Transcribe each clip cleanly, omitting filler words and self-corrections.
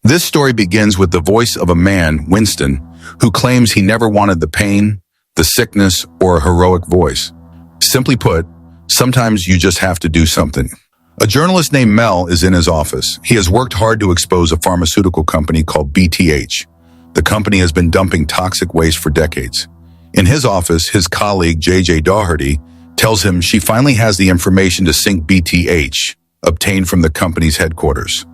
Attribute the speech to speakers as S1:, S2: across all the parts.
S1: This story begins with the voice of a man, Winston, who claims he never wanted the pain, the sickness, or a heroic voice. Simply put, sometimes you just have to do something. A journalist named Mel is in his office. He has worked hard to expose a pharmaceutical company called BTH. The company has been dumping toxic waste for decades. In his office, his colleague, JJ Doherty, tells him she finally has the information to sink BTH, obtained from the company's headquarters.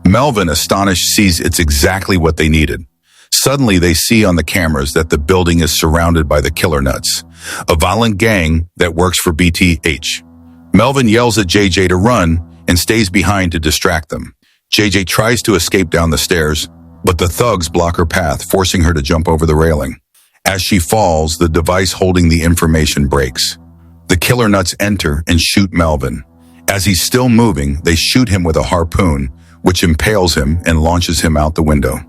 S1: Melvin, astonished, sees it's exactly what they needed. Suddenly, they see on the cameras that the building is surrounded by the Killer Nuts, a violent gang that works for BTH. Melvin yells at JJ to run and stays behind to distract them. JJ tries to escape down the stairs, but the thugs block her path, forcing her to jump over the railing. As she falls, the device holding the information breaks. The Killer Nuts enter and shoot Melvin. As he's still moving, they shoot him with a harpoon, which impales him and launches him out the window.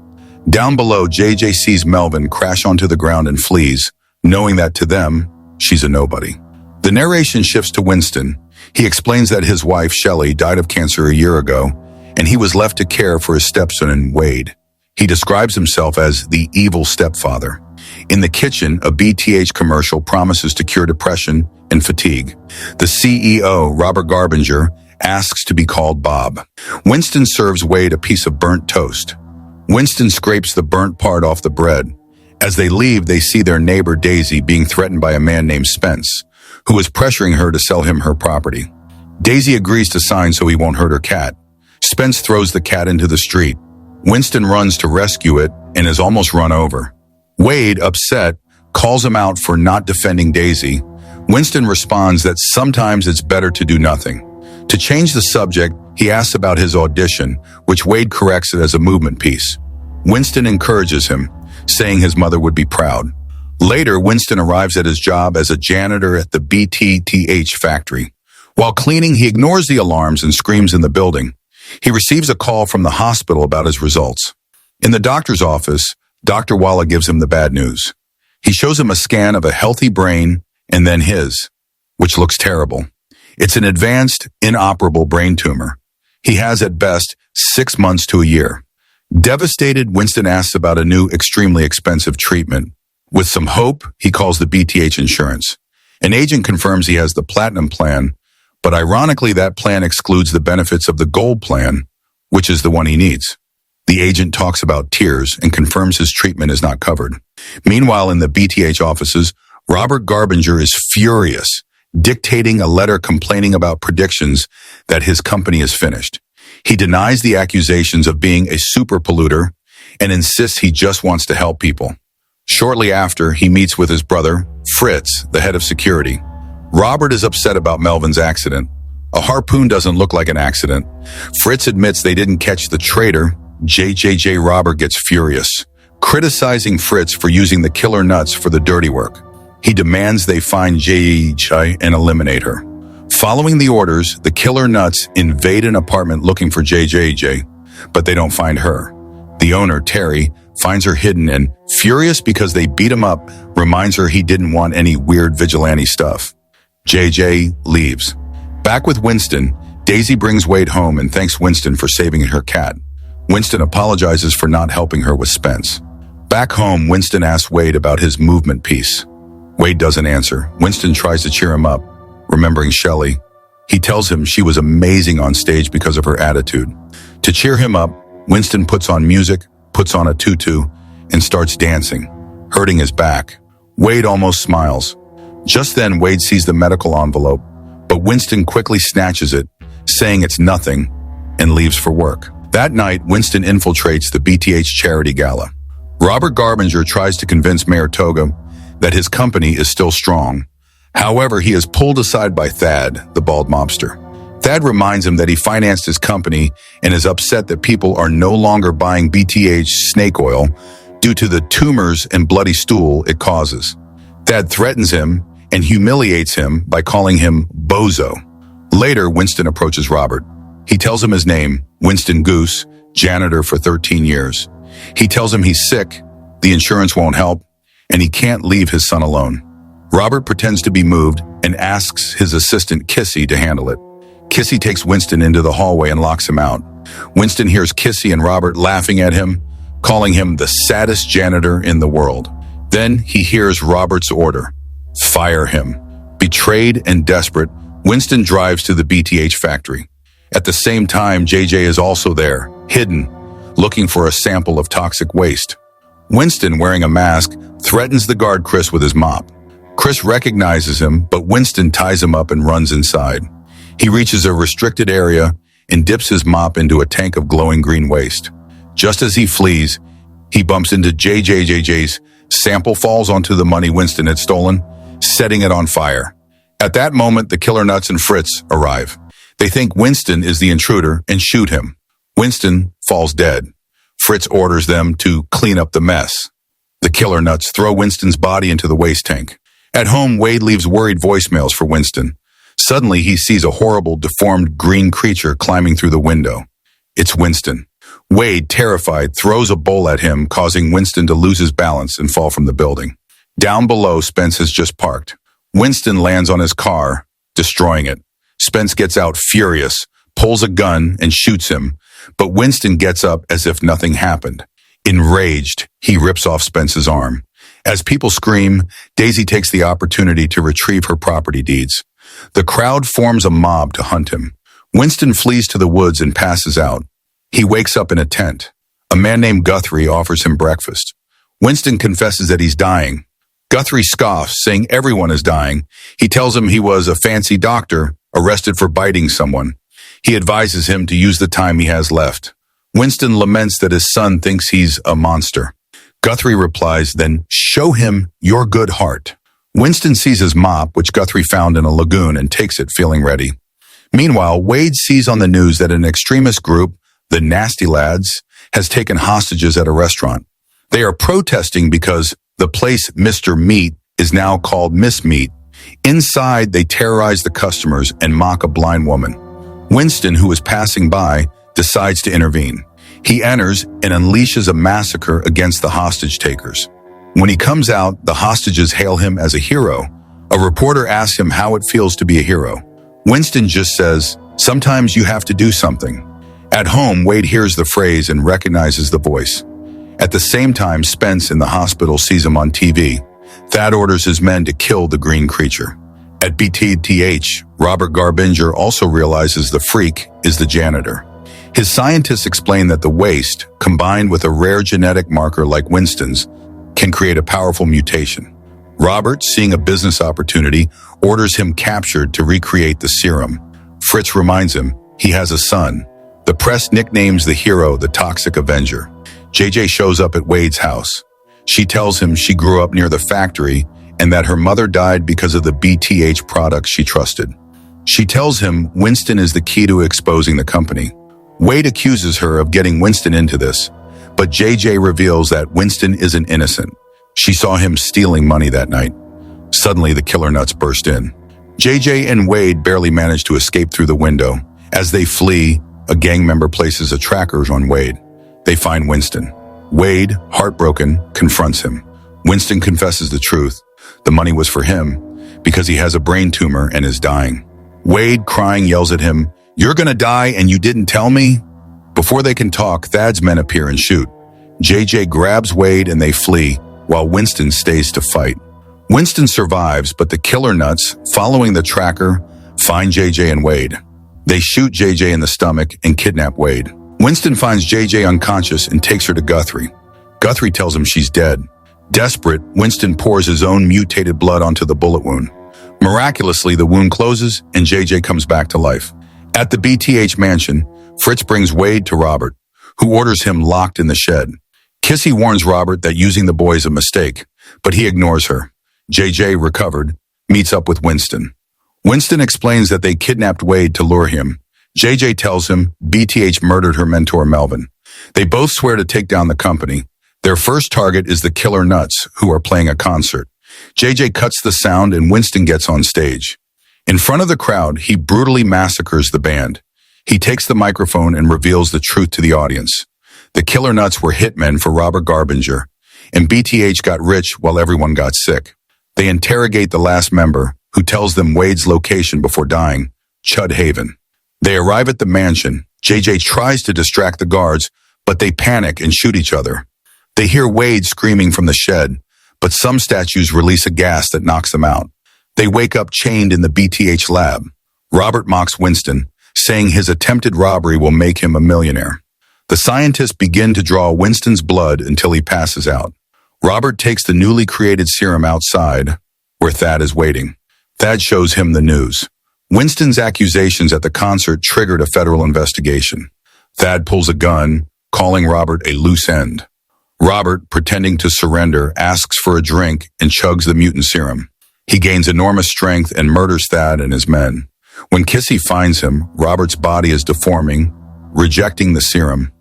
S1: Down below, JJ sees Melvin crash onto the ground and flees, knowing that to them, she's a nobody. The narration shifts to Winston. He explains that his wife, Shelley, died of cancer a year ago, and he was left to care for his stepson, Wade. He describes himself as the evil stepfather. In the kitchen, a BTH commercial promises to cure depression and fatigue. The CEO, Robert Garbinger, asks to be called Bob. Winston serves Wade a piece of burnt toast. Winston scrapes the burnt part off the bread. As they leave, they see their neighbor Daisy being threatened by a man named Spence, who is pressuring her to sell him her property. Daisy agrees to sign so he won't hurt her cat. Spence throws the cat into the street. Winston runs to rescue it and is almost run over. Wade, upset, calls him out for not defending Daisy. Winston responds that sometimes it's better to do nothing. To change the subject, he asks about his audition, which Wade corrects it as a movement piece. Winston encourages him, saying his mother would be proud. Later, Winston arrives at his job as a janitor at the BTH factory. While cleaning, he ignores the alarms and screams in the building. He receives a call from the hospital about his results. In the doctor's office, Dr. Walla gives him the bad news. He shows him a scan of a healthy brain and then his, which looks terrible. It's an advanced, inoperable brain tumor. He has at best 6 months to a year. Devastated, Winston asks about a new, extremely expensive treatment. With some hope, he calls the BTH insurance. An agent confirms he has the platinum plan, but ironically, that plan excludes the benefits of the gold plan, which is the one he needs. The agent talks about tears and confirms his treatment is not covered. Meanwhile, in the BTH offices, Robert Garbinger is furious, dictating a letter complaining about predictions that his company is finished. He denies the accusations of being a super polluter and insists he just wants to help people. Shortly after, he meets with his brother, Fritz, the head of security. Robert is upset about Melvin's accident. A harpoon doesn't look like an accident. Fritz admits they didn't catch the traitor. JJJ Robert gets furious, criticizing Fritz for using the Killer Nuts for the dirty work. He demands they find JJ and eliminate her. Following the orders, the Killer Nuts invade an apartment looking for JJJ, but they don't find her. The owner, Terry, finds her hidden and, furious because they beat him up, reminds her he didn't want any weird vigilante stuff. JJ leaves. Back with Winston, Daisy brings Wade home and thanks Winston for saving her cat. Winston apologizes for not helping her with Spence. Back home, Winston asks Wade about his movement piece. Wade doesn't answer. Winston tries to cheer him up, remembering Shelley. He tells him she was amazing on stage because of her attitude. To cheer him up, Winston puts on music, puts on a tutu, and starts dancing, hurting his back. Wade almost smiles. Just then, Wade sees the medical envelope, but Winston quickly snatches it, saying it's nothing, and leaves for work. That night, Winston infiltrates the BTH charity gala. Robert Garbinger tries to convince Mayor Toga that his company is still strong. However, he is pulled aside by Thad, the bald mobster. Thad reminds him that he financed his company and is upset that people are no longer buying BTH snake oil due to the tumors and bloody stool it causes. Thad threatens him and humiliates him by calling him Bozo. Later, Winston approaches Robert. He tells him his name, Winston Goose, janitor for 13 years. He tells him he's sick, the insurance won't help, and he can't leave his son alone. Robert pretends to be moved and asks his assistant Kissy to handle it. Kissy takes Winston into the hallway and locks him out. Winston hears Kissy and Robert laughing at him, calling him the saddest janitor in the world. Then he hears Robert's order: fire him. Betrayed and desperate, Winston drives to the BTH factory. At the same time, JJ is also there, hidden, looking for a sample of toxic waste. Winston, wearing a mask, threatens the guard Chris with his mop. Chris recognizes him, but Winston ties him up and runs inside. He reaches a restricted area and dips his mop into a tank of glowing green waste. Just as he flees, he bumps into JJ. JJ's sample falls onto the money Winston had stolen, setting it on fire. At that moment, the killer nuts and Fritz arrive. They think Winston is the intruder and shoot him. Winston falls dead. Fritz orders them to clean up the mess. The killer nuts throw Winston's body into the waste tank. At home, Wade leaves worried voicemails for Winston. Suddenly, he sees a horrible, deformed green creature climbing through the window. It's Winston. Wade, terrified, throws a bowl at him, causing Winston to lose his balance and fall from the building. Down below, Spence has just parked. Winston lands on his car, destroying it. Spence gets out furious, pulls a gun, and shoots him, but Winston gets up as if nothing happened. Enraged, he rips off Spence's arm. As people scream, Daisy takes the opportunity to retrieve her property deeds. The crowd forms a mob to hunt him. Winston flees to the woods and passes out. He wakes up in a tent. A man named Guthrie offers him breakfast. Winston confesses that he's dying. Guthrie scoffs, saying everyone is dying. He tells him he was a fancy doctor, arrested for biting someone. He advises him to use the time he has left. Winston laments that his son thinks he's a monster. Guthrie replies, "Then show him your good heart." Winston sees his mop, which Guthrie found in a lagoon, and takes it, feeling ready. Meanwhile, Wade sees on the news that an extremist group, the Nasty Lads, has taken hostages at a restaurant. They are protesting because the place Mr. Meat is now called Miss Meat. Inside, they terrorize the customers and mock a blind woman. Winston, who is passing by, decides to intervene. He enters and unleashes a massacre against the hostage takers. When he comes out, the hostages hail him as a hero. A reporter asks him how it feels to be a hero. Winston just says, "Sometimes you have to do something." At home, Wade hears the phrase and recognizes the voice. At the same time, Spence in the hospital sees him on TV. Thad orders his men to kill the green creature. At BTTH, Robert Garbinger also realizes the freak is the janitor. His scientists explain that the waste, combined with a rare genetic marker like Winston's, can create a powerful mutation. Robert, seeing a business opportunity, orders him captured to recreate the serum. Fritz reminds him he has a son. The press nicknames the hero the Toxic Avenger. JJ shows up at Wade's house. She tells him she grew up near the factory and that her mother died because of the BTH products she trusted. She tells him Winston is the key to exposing the company. Wade accuses her of getting Winston into this, but JJ reveals that Winston isn't innocent. She saw him stealing money that night. Suddenly, the killer nuts burst in. JJ and Wade barely manage to escape through the window. As they flee, a gang member places a tracker on Wade. They find Winston. Wade, heartbroken, confronts him. Winston confesses the truth. The money was for him because he has a brain tumor and is dying. Wade, crying, yells at him, "You're gonna die and you didn't tell me?" Before they can talk, Thad's men appear and shoot. JJ grabs Wade and they flee, while Winston stays to fight. Winston survives, but the killer nuts, following the tracker, find JJ and Wade. They shoot JJ in the stomach and kidnap Wade. Winston finds JJ unconscious and takes her to Guthrie. Guthrie tells him she's dead. Desperate, Winston pours his own mutated blood onto the bullet wound. Miraculously, the wound closes and JJ comes back to life. At the BTH mansion, Fritz brings Wade to Robert, who orders him locked in the shed. Kissy warns Robert that using the boy is a mistake, but he ignores her. JJ, recovered, meets up with Winston. Winston explains that they kidnapped Wade to lure him. JJ tells him BTH murdered her mentor Melvin. They both swear to take down the company. Their first target is the killer nuts, who are playing a concert. JJ cuts the sound and Winston gets on stage. In front of the crowd, he brutally massacres the band. He takes the microphone and reveals the truth to the audience. The killer nuts were hitmen for Robert Garbinger, and BTH got rich while everyone got sick. They interrogate the last member, who tells them Wade's location before dying, Chud Haven. They arrive at the mansion, JJ tries to distract the guards, but they panic and shoot each other. They hear Wade screaming from the shed, but some statues release a gas that knocks them out. They wake up chained in the BTH lab. Robert mocks Winston, saying his attempted robbery will make him a millionaire. The scientists begin to draw Winston's blood until he passes out. Robert takes the newly created serum outside, where Thad is waiting. Thad shows him the news. Winston's accusations at the concert triggered a federal investigation. Thad pulls a gun, calling Robert a loose end. Robert, pretending to surrender, asks for a drink and chugs the mutant serum. He gains enormous strength and murders Thad and his men. When Kissy finds him, Robert's body is deforming, rejecting the serum.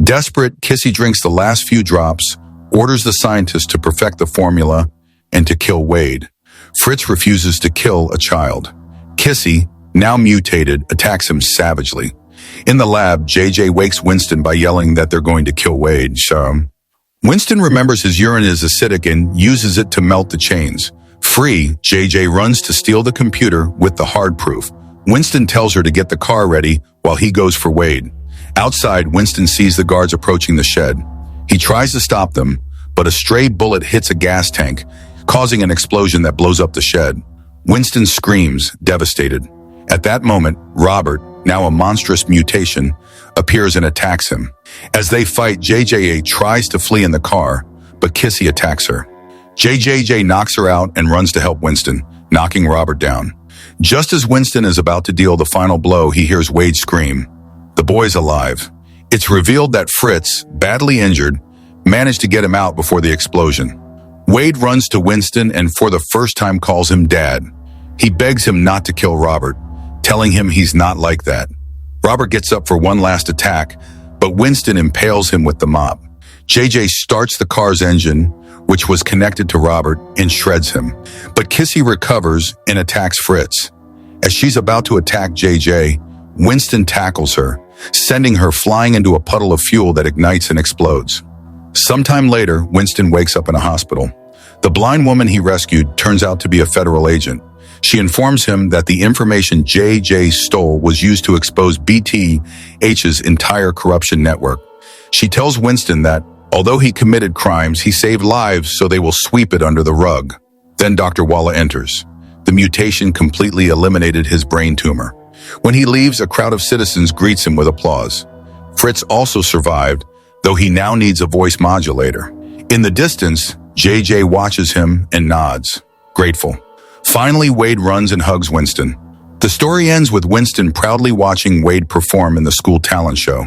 S1: Desperate, Kissy drinks the last few drops, orders the scientists to perfect the formula and to kill Wade. Fritz refuses to kill a child. Kissy, now mutated, attacks him savagely. In the lab, JJ wakes Winston by yelling that they're going to kill Wade. Winston remembers his urine is acidic and uses it to melt the chains. Free, JJ runs to steal the computer with the hard proof. Winston tells her to get the car ready while he goes for Wade. Outside, Winston sees the guards approaching the shed. He tries to stop them, but a stray bullet hits a gas tank, causing an explosion that blows up the shed. Winston screams, devastated. At that moment, Robert, now a monstrous mutation, appears and attacks him. As they fight, JJA tries to flee in the car, but Kissy attacks her. JJJ knocks her out and runs to help Winston, knocking Robert down. Just as Winston is about to deal the final blow, he hears Wade scream. The boy's alive. It's revealed that Fritz, badly injured, managed to get him out before the explosion. Wade runs to Winston and for the first time calls him Dad. He begs him not to kill Robert, telling him he's not like that. Robert gets up for one last attack, but Winston impales him with the mop. JJ starts the car's engine, which was connected to Robert, and shreds him. But Kissy recovers and attacks Fritz. As she's about to attack JJ, Winston tackles her, sending her flying into a puddle of fuel that ignites and explodes. Sometime later, Winston wakes up in a hospital. The blind woman he rescued turns out to be a federal agent. She informs him that the information JJ stole was used to expose BTH's entire corruption network. She tells Winston that, although he committed crimes, he saved lives, so they will sweep it under the rug. Then Dr. Walla enters. The mutation completely eliminated his brain tumor. When he leaves, a crowd of citizens greets him with applause. Fritz also survived, though he now needs a voice modulator. In the distance, JJ watches him and nods, grateful. Finally, Wade runs and hugs Winston. The story ends with Winston proudly watching Wade perform in the school talent show.